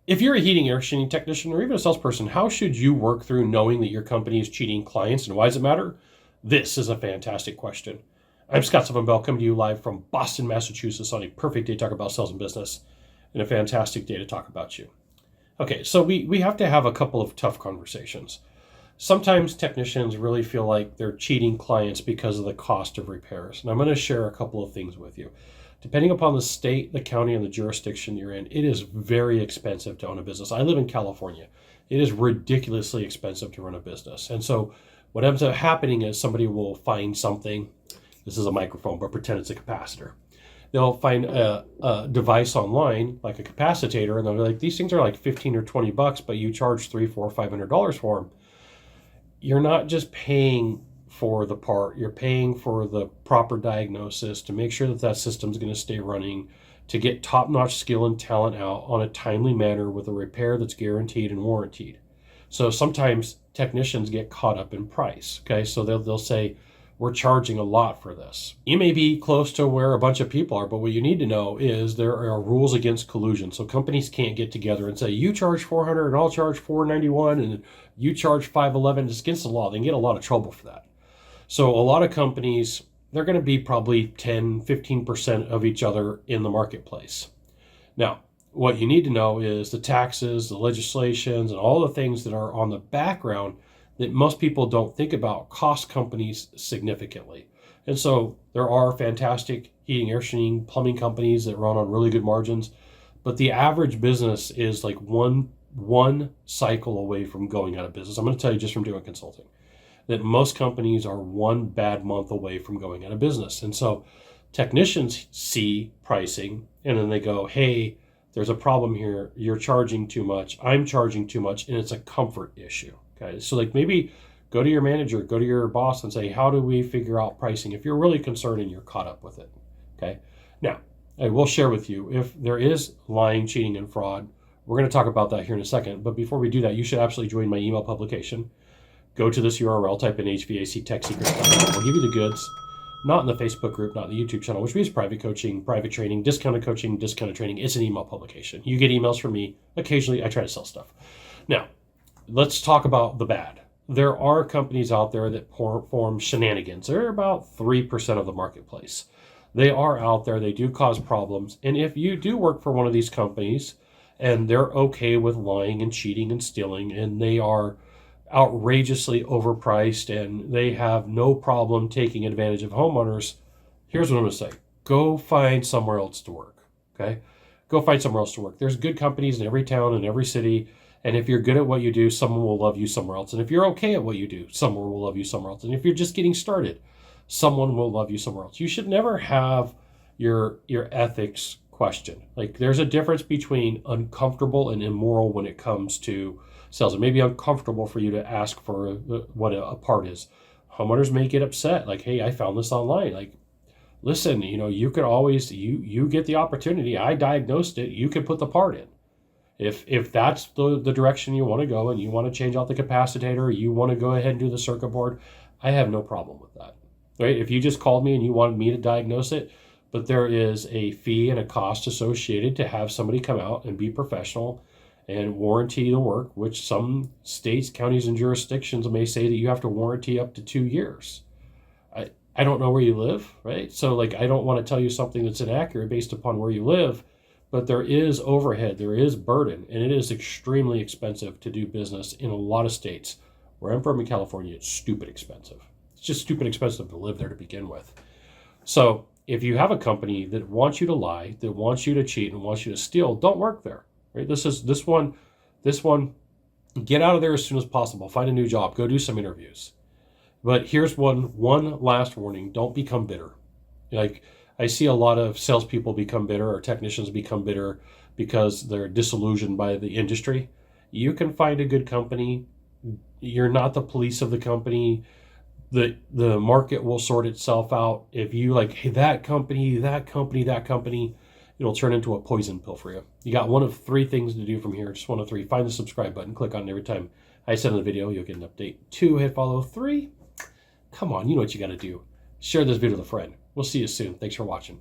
If you're a heating air conditioning technician or even a salesperson, how should you work through knowing that your company is cheating clients, and why does it matter? This is a fantastic question. I'm Scott Bell, coming to you live from Boston, Massachusetts on a perfect day to talk about sales and business, and a fantastic day to talk about you. Okay, so we have to have a couple of tough conversations. Sometimes technicians really feel like they're cheating clients because of the cost of repairs, and I'm going to share a couple of things with you. Depending upon the state, the county, and the jurisdiction you're in, it is very expensive to own a business. I live in California. It is ridiculously expensive to run a business. And so what ends up happening is somebody will find something. This is a microphone, but pretend it's a capacitor. They'll find a device online, like a capacitator, and they'll be like, these things are like 15 or 20 bucks, but you charge $300, $400, $500 for them. You're not just paying for the part, you're paying for the proper diagnosis to make sure that that system's going to stay running, to get top-notch skill and talent out on a timely manner with a repair that's guaranteed and warranted. So sometimes technicians get caught up in price. Okay, so they'll say, we're charging a lot for this. You may be close to where a bunch of people are, but what you need to know is there are rules against collusion. So companies can't get together and say, you charge $400 and I'll charge $491 and you charge $511. It's against the law. They can get a lot of trouble for that. So a lot of companies, they're going to be probably 10, 15% of each other in the marketplace. Now, what you need to know is the taxes, the legislations, and all the things that are on the background that most people don't think about cost companies significantly. And so there are fantastic heating, air conditioning, plumbing companies that run on really good margins, but the average business is like one cycle away from going out of business. I'm going to tell you just from doing consulting that most companies are one bad month away from going out of business. And so technicians see pricing and then they go, hey, there's a problem here. You're charging too much. I'm charging too much. And it's a comfort issue. Okay. So like maybe go to your manager, go to your boss and say, how do we figure out pricing? If you're really concerned and you're caught up with it. Okay. Now, I will share with you if there is lying, cheating, and fraud. We're going to talk about that here in a second. But before we do that, you should absolutely join my email publication. Go to this URL, type in HVACTechSecrets.com. We'll give you the goods, not in the Facebook group, not in the YouTube channel, which means private coaching, private training, discounted coaching, discounted training. It's an email publication. You get emails from me. Occasionally, I try to sell stuff. Now, let's talk about the bad. There are companies out there that perform shenanigans. They're about 3% of the marketplace. They are out there. They do cause problems. And if you do work for one of these companies and they're okay with lying and cheating and stealing, and they are outrageously overpriced and they have no problem taking advantage of homeowners, here's what I'm going to say. Go find somewhere else to work. Okay? Go find somewhere else to work. There's good companies in every town and every city. And if you're good at what you do, someone will love you somewhere else. And if you're okay at what you do, someone will love you somewhere else. And if you're just getting started, someone will love you somewhere else. You should never have your ethics questioned. Like there's a difference between uncomfortable and immoral when it comes to sales. It may be uncomfortable for you to ask for what a part is. Homeowners may get upset. Like, hey, I found this online. Like, listen, you could always, you get the opportunity. I diagnosed it. You can put the part in. If that's the direction you want to go and you want to change out the capacitor, you want to go ahead and do the circuit board, I have no problem with that. Right? If you just called me and you wanted me to diagnose it, but there is a fee and a cost associated to have somebody come out and be professional and warranty the work, which some states, counties, and jurisdictions may say that you have to warranty up to 2 years. I don't know where you live, right? So like, I don't want to tell you something that's inaccurate based upon where you live, but there is overhead, there is burden, and it is extremely expensive to do business in a lot of states. Where I'm from in California, it's stupid expensive. It's just stupid expensive to live there to begin with. So if you have a company that wants you to lie, that wants you to cheat, and wants you to steal, don't work there. Right? This one, get out of there as soon as possible. Find a new job. Go do some interviews. But here's one last warning. Don't become bitter. Like I see a lot of salespeople become bitter or technicians become bitter because they're disillusioned by the industry. You can find a good company. You're not the police of the company. The market will sort itself out. If you like, hey, that company, it'll turn into a poison pill for you. You got one of 3 things to do from here. Just one of 3. Find the subscribe button. Click on it every time I send a video. You'll get an update. 2, hit follow. 3, come on, you know what you got to do. Share this video with a friend. We'll see you soon. Thanks for watching.